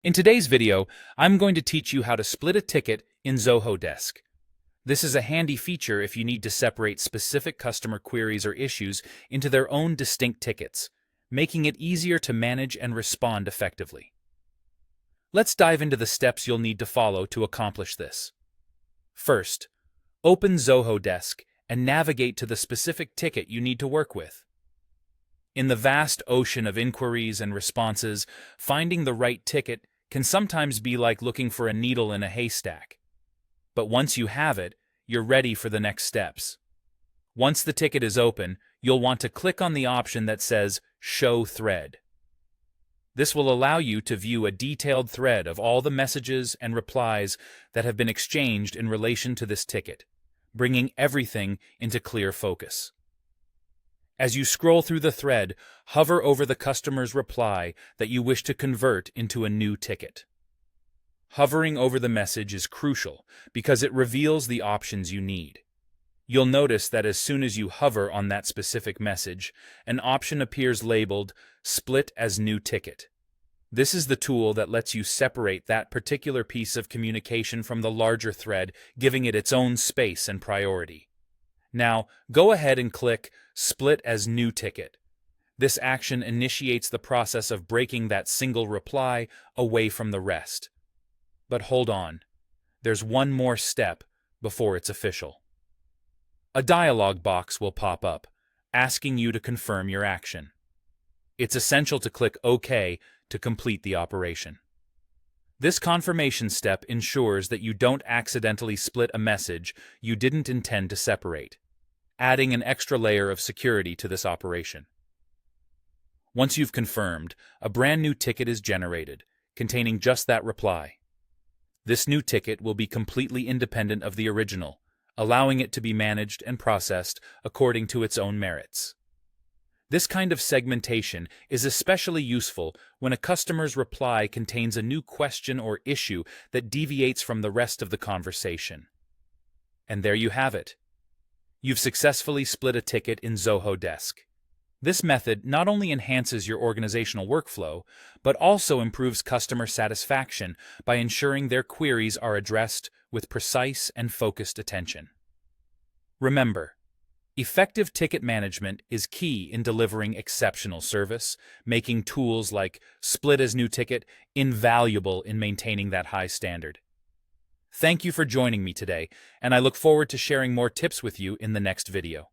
In today's video, I'm going to teach you how to split a ticket in Zoho Desk. This is a handy feature if you need to separate specific customer queries or issues into their own distinct tickets, making it easier to manage and respond effectively. Let's dive into the steps you'll need to follow to accomplish this. First, open Zoho Desk and navigate to the specific ticket you need to work with. In the vast ocean of inquiries and responses, finding the right ticket can sometimes be like looking for a needle in a haystack. But once you have it, you're ready for the next steps. Once the ticket is open, you'll want to click on the option that says Show Thread. This will allow you to view a detailed thread of all the messages and replies that have been exchanged in relation to this ticket, bringing everything into clear focus. As you scroll through the thread, hover over the customer's reply that you wish to convert into a new ticket. Hovering over the message is crucial because it reveals the options you need. You'll notice that as soon as you hover on that specific message, an option appears labeled Split as New Ticket. This is the tool that lets you separate that particular piece of communication from the larger thread, giving it its own space and priority. Now, go ahead and click Split as New Ticket. This action initiates the process of breaking that single reply away from the rest. But hold on, there's one more step before it's official. A dialog box will pop up, asking you to confirm your action. It's essential to click OK to complete the operation. This confirmation step ensures that you don't accidentally split a message you didn't intend to separate, adding an extra layer of security to this operation. Once you've confirmed, a brand new ticket is generated, containing just that reply. This new ticket will be completely independent of the original, allowing it to be managed and processed according to its own merits. This kind of segmentation is especially useful when a customer's reply contains a new question or issue that deviates from the rest of the conversation. And there you have it. You've successfully split a ticket in Zoho Desk. This method not only enhances your organizational workflow, but also improves customer satisfaction by ensuring their queries are addressed with precise and focused attention. Remember, effective ticket management is key in delivering exceptional service, making tools like Split as New Ticket invaluable in maintaining that high standard. Thank you for joining me today, and I look forward to sharing more tips with you in the next video.